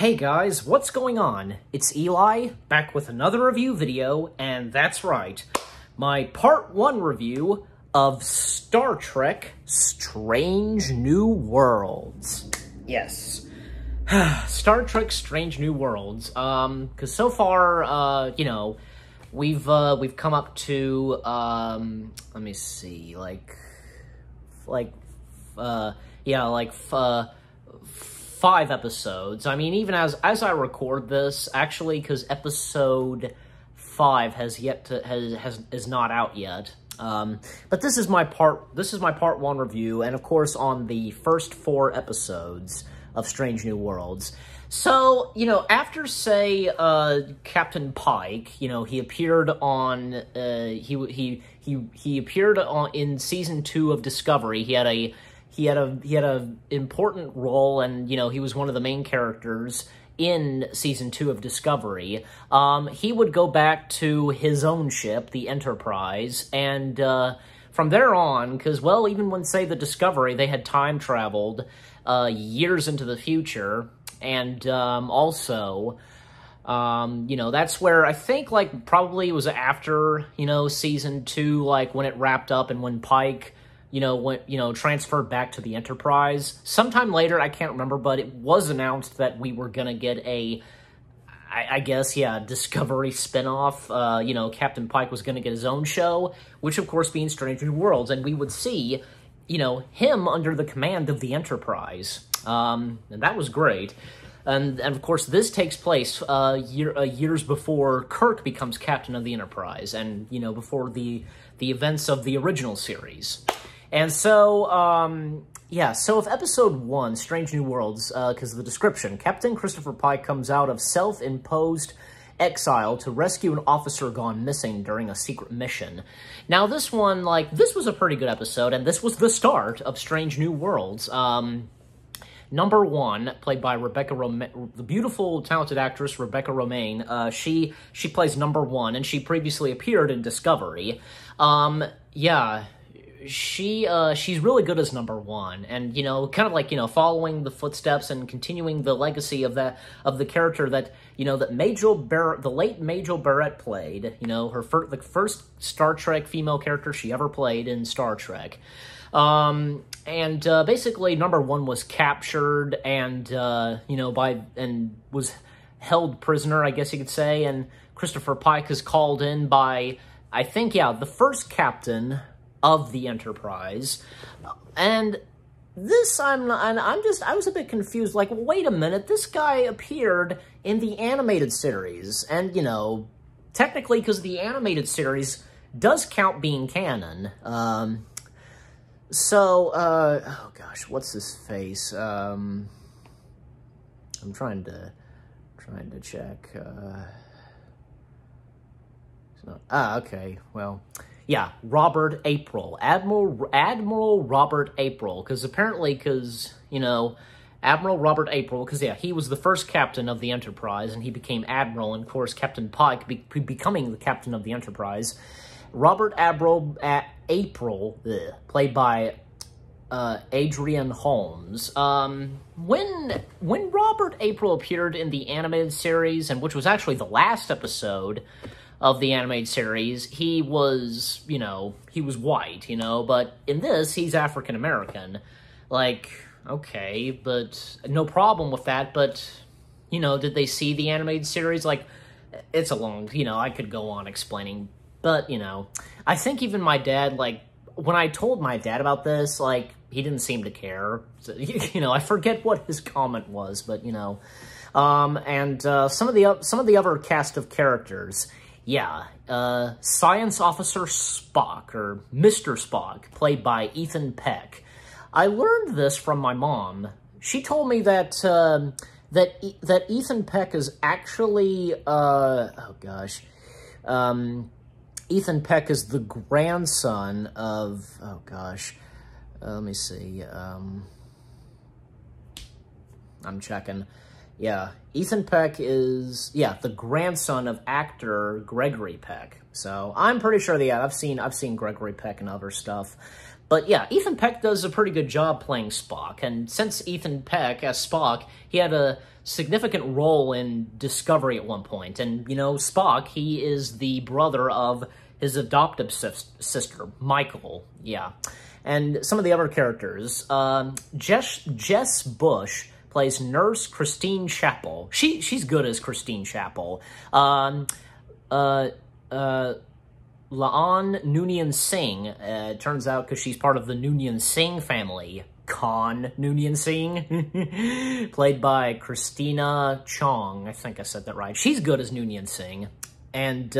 Hey guys, what's going on? It's Eli, back with another review video, and that's right, my Part 1 review of Star Trek Strange New Worlds. Yes. Star Trek Strange New Worlds, because so far, we've come up to, let me see, five episodes. I mean, even as I record this, actually, because episode 5 is not out yet. But this is my part 1 review, and of course on the first 4 episodes of Strange New Worlds. So, after, say, Captain Pike, he appeared on, he appeared in Season 2 of Discovery. He had a important role, and, he was one of the main characters in Season 2 of Discovery. He would go back to his own ship, the Enterprise, and, from there on, because, well, even when, say, the Discovery, they had time-traveled, years into the future, and, also, that's where I think, probably it was after, Season 2, when it wrapped up and when Pike, transferred back to the Enterprise. Sometime later, I can't remember, but it was announced that we were gonna get a, I guess, Discovery spinoff. Captain Pike was gonna get his own show, which of course being Strange New Worlds, and we would see, him under the command of the Enterprise. And that was great. And of course, this takes place years before Kirk becomes captain of the Enterprise, and, before the events of the original series. And so, so if Episode 1, Strange New Worlds, because of the description, Captain Christopher Pike comes out of self-imposed exile to rescue an officer gone missing during a secret mission. Now, this one, this was a pretty good episode, and this was the start of Strange New Worlds. Number 1, played by Rebecca Romijn, the beautiful, talented actress Rebecca Romijn. She plays Number 1, and she previously appeared in Discovery. She's really good as Number 1, and, kind of following the footsteps and continuing the legacy of the character that, that the late Majel Barrett played, the first Star Trek female character she ever played in Star Trek. Basically Number 1 was captured and, was held prisoner, I guess you could say, and Christopher Pike is called in by, I think, the first captain of the Enterprise, and this, I was a bit confused, wait a minute, this guy appeared in the animated series, and, technically, because the animated series does count being canon, oh gosh, what's his face, I'm trying to check, okay, well, yeah, Robert April. Admiral Robert April. Admiral Robert April, because, he was the first captain of the Enterprise, and he became Admiral, and, of course, Captain Pike becoming the captain of the Enterprise. Robert April, played by Adrian Holmes. When Robert April appeared in the animated series, and which was actually the last episode of the animated series, he was, he was white, but in this, he's African-American. Okay, but no problem with that, but, did they see the animated series? It's a long, I could go on explaining, but, I think even my dad, when I told my dad about this, he didn't seem to care. So, I forget what his comment was, but, some of the other cast of characters. Science Officer Spock, or Mr. Spock, played by Ethan Peck. I learned this from my mom. She told me that, that Ethan Peck is actually, Ethan Peck is the grandson of, let me see, I'm checking. Ethan Peck is, the grandson of actor Gregory Peck. So I'm pretty sure I've seen Gregory Peck and other stuff. But yeah, Ethan Peck does a pretty good job playing Spock, and since Ethan Peck, as Spock, he had a significant role in Discovery at one point, and, you know, Spock, he is the brother of his adoptive sister, Michael, yeah. And some of the other characters, Jess Bush plays Nurse Christine Chappell. She's good as Christine Chappell. Laan Noonien Singh, turns out because she's part of the Noonien Singh family. Khan Noonien Singh, played by Christina Chong. I think I said that right. She's good as Noonien Singh. And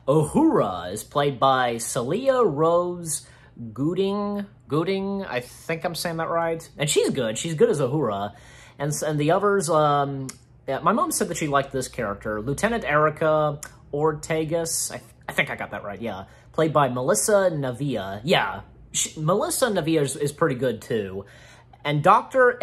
Uhura is played by Celia Rose Gooding. I think I'm saying that right. And she's good. She's good as Uhura. And the others, yeah, my mom said that she liked this character. Lieutenant Erica Ortegas, I think I got that right, yeah. Played by Melissa Navia. Yeah, Melissa Navia is pretty good, too. And Dr.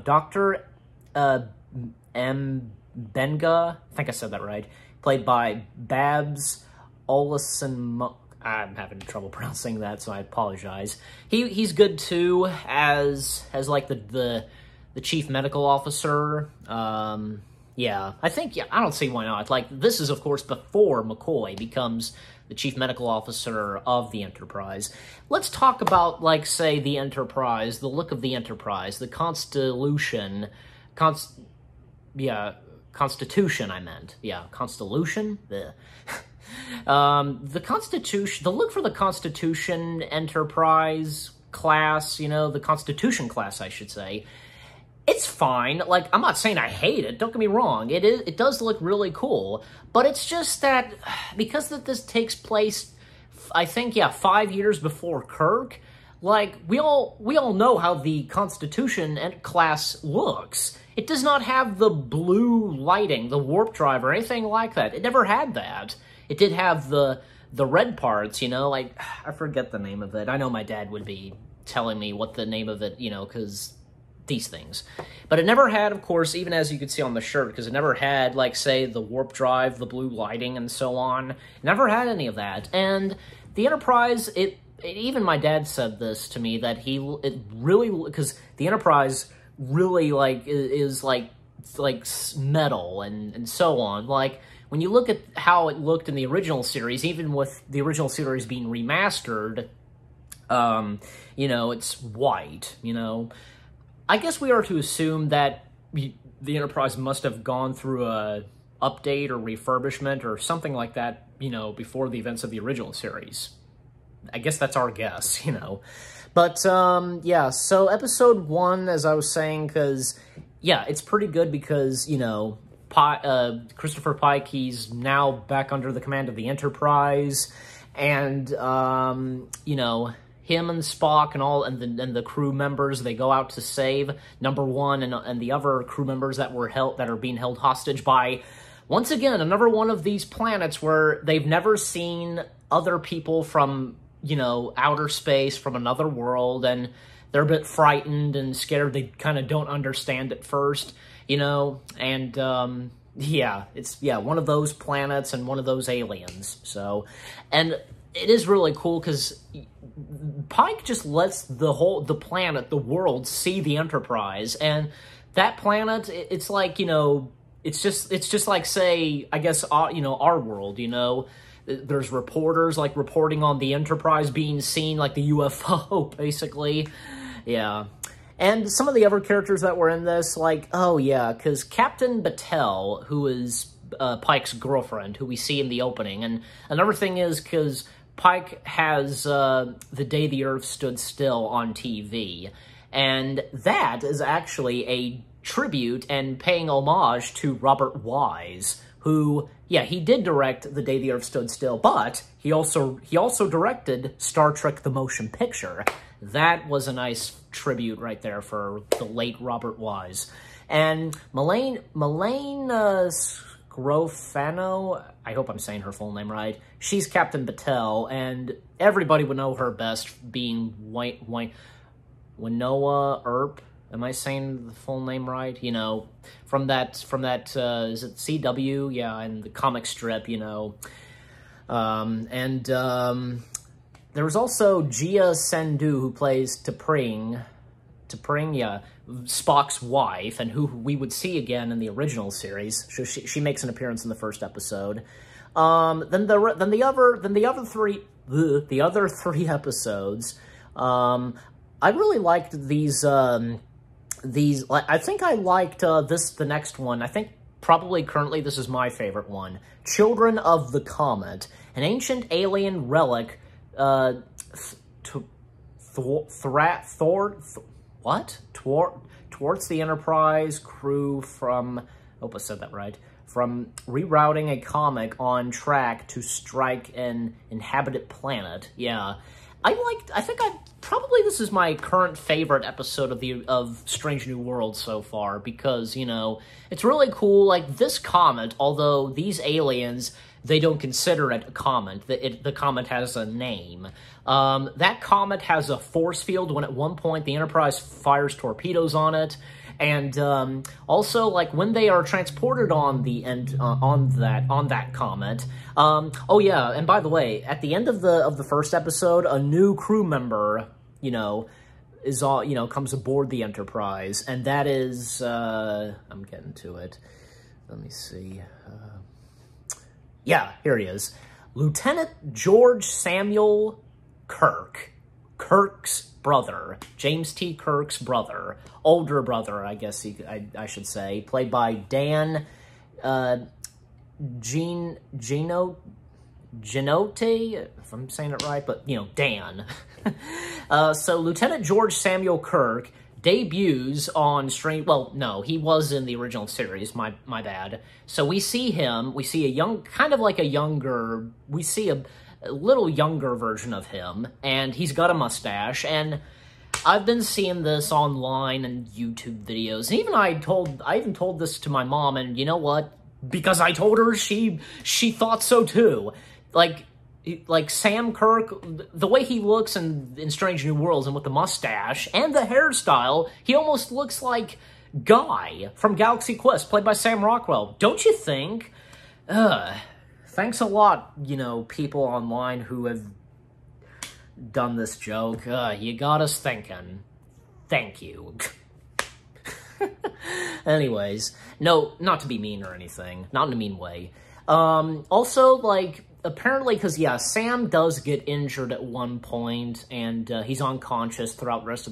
Dr. M. Benga, I think I said that right, played by Babs Olesen. I'm having trouble pronouncing that, so I apologize. He's good, too, as like, the chief medical officer. Yeah, I don't see why not. Like, this is, of course, before McCoy becomes the chief medical officer of the Enterprise. Let's talk about, like, say, the Enterprise, the look of the Enterprise, the Constitution, Constitution, I meant. Yeah, Constellation? The Constitution, the look for the Constitution Enterprise class, you know, the Constitution class, I should say, it's fine. Like, I'm not saying I hate it, don't get me wrong. It does look really cool, but it's just that, because this takes place, I think, yeah, 5 years before Kirk, like, we all know how the Constitution class looks. It does not have the blue lighting, the warp drive, or anything like that. It never had that. It did have the red parts, you know, like, I forget the name of it. I know my dad would be telling me what the name of it, you know, because these things. But it never had, of course, even as you could see on the shirt, because it never had, like, say, the warp drive, the blue lighting, and so on. It never had any of that. And the Enterprise, even my dad said this to me, that it really, because the Enterprise really, like, is like metal and so on. Like, when you look at how it looked in the original series, even with the original series being remastered, you know, it's white, you know. I guess we are to assume that the Enterprise must have gone through a update or refurbishment or something like that, you know, before the events of the original series. I guess that's our guess, you know. But, yeah, so episode 1, as I was saying, because, yeah, it's pretty good because, you know, Christopher Pike, he's now back under the command of the Enterprise, and, you know, him and Spock and the crew members, they go out to save number 1 and the other crew members that are being held hostage by, once again, another one of these planets where they've never seen other people from, you know, outer space, from another world, and they're a bit frightened and scared. They kind of don't understand at first, you know, and yeah, it's one of those planets and one of those aliens. So, and it is really cool because Pike just lets the planet, the world, see the Enterprise, and that planet, it's like, you know, it's just like, say, I guess, you know, our world, you know, there's reporters, like, reporting on the Enterprise being seen, like the UFO, basically, yeah. And some of the other characters that were in this, like, oh yeah, because Captain Battelle, who is Pike's girlfriend, who we see in the opening, and another thing is, because Pike has The Day the Earth Stood Still on TV, and that is actually a tribute and paying homage to Robert Wise, who, yeah, he did direct The Day the Earth Stood Still, but he also directed Star Trek The Motion Picture. That was a nice tribute right there for the late Robert Wise. And Melaine Scrofano, I hope I'm saying her full name right, she's Captain Battelle, and everybody would know her best being Winoa Earp. Am I saying the full name right? You know, from that, is it CW? Yeah, and the comic strip, you know. there was also Gia Sendu, who plays T'Pring, yeah, Spock's wife, and who we would see again in the original series. So she makes an appearance in the first episode. Then the other three episodes, I really liked these. I think I liked the next one. I think probably currently this is my favorite one. Children of the Comet, an ancient alien relic. Thwarts the Enterprise crew from, hope I said that right, from rerouting a comet on track to strike an inhabited planet. Yeah. Probably this is my current favorite episode of Strange New Worlds so far, because, you know, it's really cool. Like, this comet, although these aliens, they don't consider it a comet. The comet has a name. That comet has a force field when at one point the Enterprise fires torpedoes on it. And also, like, when they are transported on that comet. Oh yeah, and by the way, at the end of the first episode, a new crew member, you know, comes aboard the Enterprise, and that is I'm getting to it. Let me see. Yeah, here he is. Lieutenant George Samuel Kirk. Kirk's brother. James T. Kirk's brother. Older brother, I guess I should say. Played by Dan Genote, if I'm saying it right, but, you know, Dan. So Lieutenant George Samuel Kirk debuts on Strange... Well, no, he was in the original series, my bad. So we see him, we see a young, kind of like a younger... We see a little younger version of him, and he's got a mustache, and I've been seeing this online and YouTube videos, and even I even told this to my mom, and you know what? Because I told her, she thought so too. Like Sam Kirk, the way he looks in Strange New Worlds, and with the mustache and the hairstyle, he almost looks like Guy from Galaxy Quest, played by Sam Rockwell. Don't you think? Thanks a lot, you know, people online who have done this joke. You got us thinking. Thank you. Anyways, no, not to be mean or anything. Not in a mean way. Also, like, apparently, because, yeah, Sam does get injured at one point, and he's unconscious throughout the rest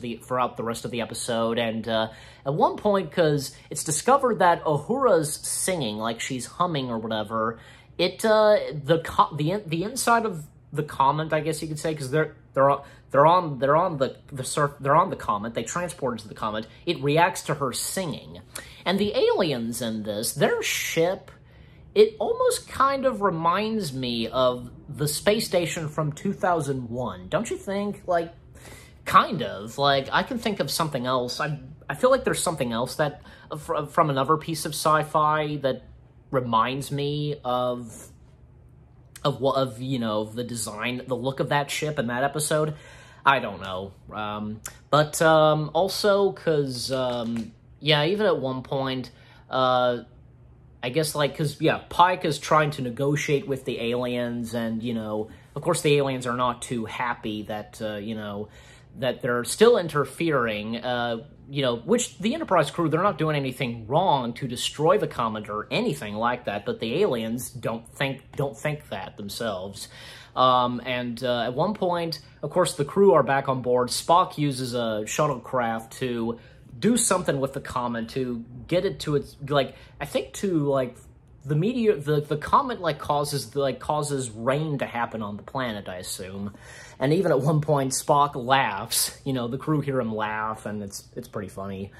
of the episode, and at one point, because it's discovered that Uhura's singing, like she's humming or whatever, the inside of the comet, I guess you could say, because they're on the comet, they transported to the comet, it reacts to her singing. And the aliens in this, their ship, it almost kind of reminds me of the space station from 2001. Don't you think? Like, kind of. Like, I can think of something else. I feel like there's something else that, from another piece of sci-fi that reminds me of you know, the design, the look of that ship in that episode. I don't know. But also, because, yeah, even at one point, I guess, like, because, yeah, Pike is trying to negotiate with the aliens, and, you know, of course the aliens are not too happy that, you know, that they're still interfering, you know, which the Enterprise crew, they're not doing anything wrong to destroy the comet or anything like that, but the aliens don't think that themselves. At one point, of course, the crew are back on board. Spock uses a shuttlecraft to do something with the comet to get it to its, like, I think to, like, the meteor, the comet, like, causes rain to happen on the planet, I assume. And even at one point, Spock laughs. You know, the crew hear him laugh, and it's pretty funny.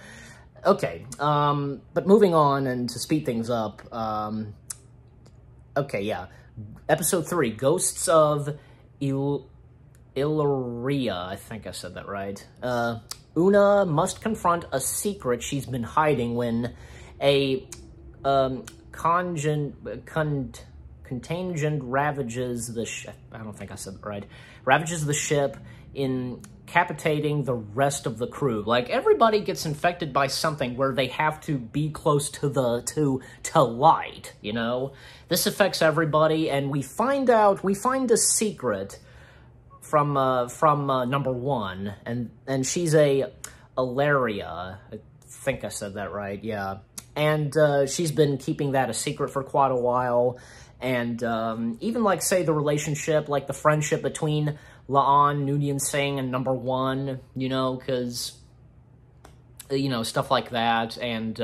Okay, but moving on, and to speed things up, okay, yeah. Episode 3, Ghosts of Illyria, I think I said that right. Una must confront a secret she's been hiding when a contingent ravages the ship. I don't think I said it right. Ravages the ship, incapacitating the rest of the crew. Like, everybody gets infected by something where they have to be close to to light, you know? This affects everybody, and we find a secret number one, and she's a Ilaria. I think I said that right, yeah. And she's been keeping that a secret for quite a while. And even, like, say, the relationship, like, the friendship between La'an, Noonien Singh, and number one, you know, because, you know, stuff like that. And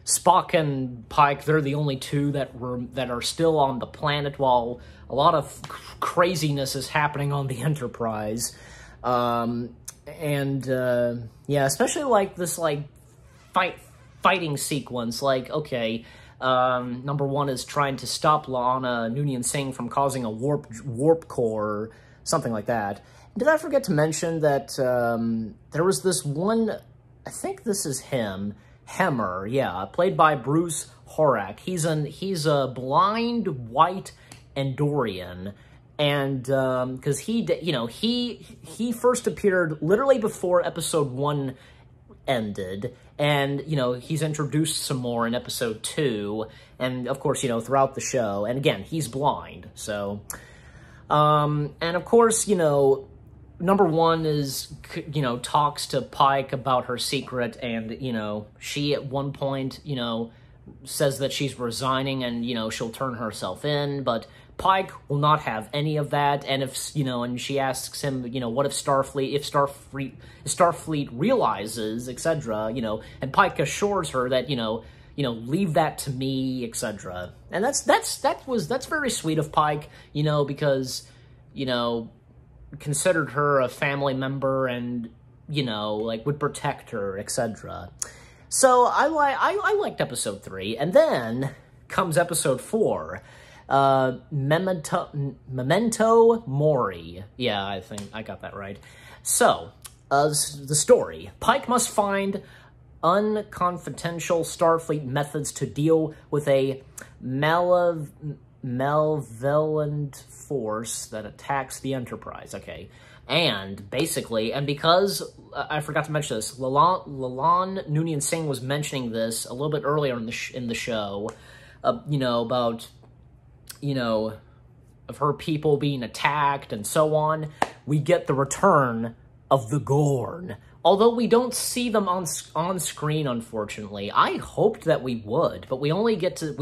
Spock and Pike, they're the only two that are still on the planet, while a lot of craziness is happening on the Enterprise. Yeah, especially, like, this, like, fighting sequence, like, okay, number one is trying to stop La'ana Noonien Singh from causing a warp core, something like that. Did I forget to mention that there was this one, I think this is him, Hemmer, yeah, played by Bruce Horak. He's a blind white Andorian, and because he first appeared literally before episode 1 ended, and, you know, he's introduced some more in episode 2, and, of course, you know, throughout the show, and again, he's blind, so, and, of course, you know, number one is, you know, talks to Pike about her secret, and, you know, she, at one point, you know, says that she's resigning, and, you know, she'll turn herself in, but Pike will not have any of that, and if, you know, and she asks him, you know, what if Starfleet realizes, etc., you know, and Pike assures her that, you know, leave that to me, etc. And that's very sweet of Pike, you know, because, you know, considered her a family member and, you know, like, would protect her, etc. So I liked episode 3, and then comes episode 4. Memento Mori. Yeah, I think I got that right. So, the story. Pike must find unconfidential Starfleet methods to deal with a malevolent force that attacks the Enterprise. Okay. And, basically, and because, I forgot to mention this, La'an Noonien Singh was mentioning this a little bit earlier in the show, you know, about, you know, of her people being attacked and so on, we get the return of the Gorn. Although we don't see them on screen, unfortunately. I hoped that we would, but we only get to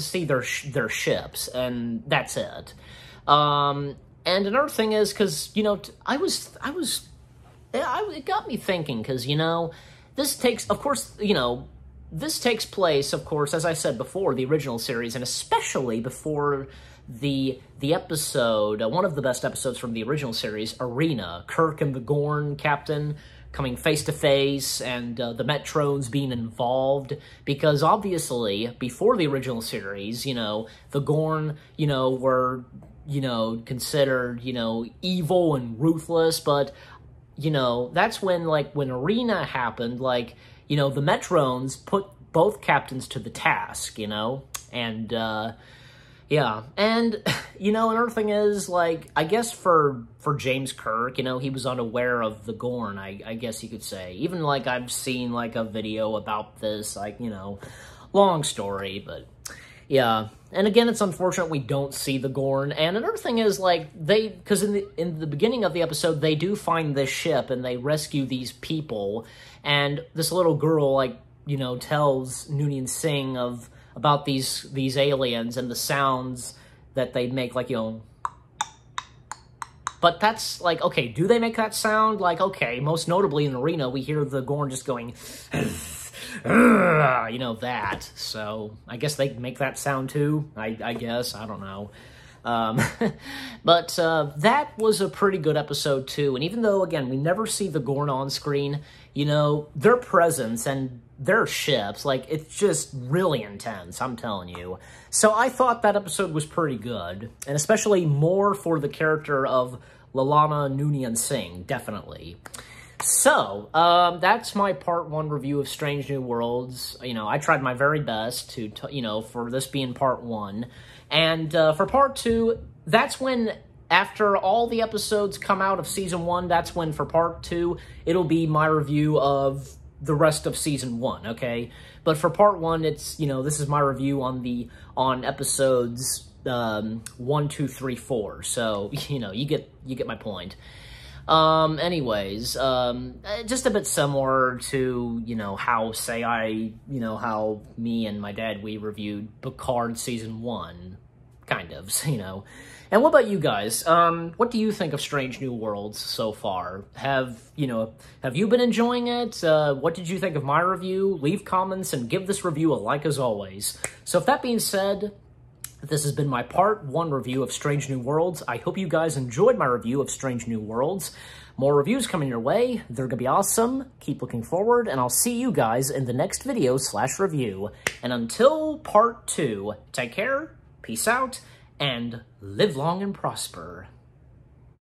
see their ships, and that's it. And another thing is, because, you know, it got me thinking, because, you know, this takes, of course, you know, this takes place, of course, as I said before, the original series, and especially before the episode, one of the best episodes from the original series, Arena, Kirk and the Gorn captain coming face-to-face, and the Metrones being involved, because obviously, before the original series, you know, the Gorn, you know, were, you know, considered, you know, evil and ruthless, but, you know, that's when, like, when Arena happened, like, you know, the Metrones put both captains to the task, you know, and, yeah, and, you know, another thing is, like, I guess for James Kirk, you know, he was unaware of the Gorn, I guess you could say, even, like, I've seen, like, a video about this, like, you know, long story, but, yeah, and again, it's unfortunate we don't see the Gorn, and another thing is, like, because in the beginning of the episode, they do find this ship, and they rescue these people, and this little girl, like, you know, tells Noonien Singh about these aliens and the sounds that they make, like, you know, but that's, like, okay, do they make that sound? Like, okay, most notably in Arena, we hear the Gorn just going, you know, that, so I guess they make that sound too, I guess, I don't know. But that was a pretty good episode too, and even though, again, we never see the Gorn on screen, you know, their presence and their ships, like, it's just really intense, I'm telling you. So I thought that episode was pretty good, and especially more for the character of La'ana Noonien Singh, definitely. So, that's my part 1 review of Strange New Worlds. You know, I tried my very best to, you know, for this being part 1. And, for part 2, that's when, after all the episodes come out of season 1, that's when, for part 2, it'll be my review of the rest of season 1, okay? But for part 1, it's, you know, this is my review on episodes 1, 2, 3, 4. So, you know, you get my point. Anyways, just a bit similar to, you know, how, say how me and my dad, we reviewed Picard Season 1, kind of, you know. And what about you guys? What do you think of Strange New Worlds so far? Have you been enjoying it? What did you think of my review? Leave comments and give this review a like as always. So if that being said, this has been my Part 1 review of Strange New Worlds. I hope you guys enjoyed my review of Strange New Worlds. More reviews coming your way. They're gonna be awesome. Keep looking forward, and I'll see you guys in the next video/review. And until Part 2, take care, peace out, and live long and prosper.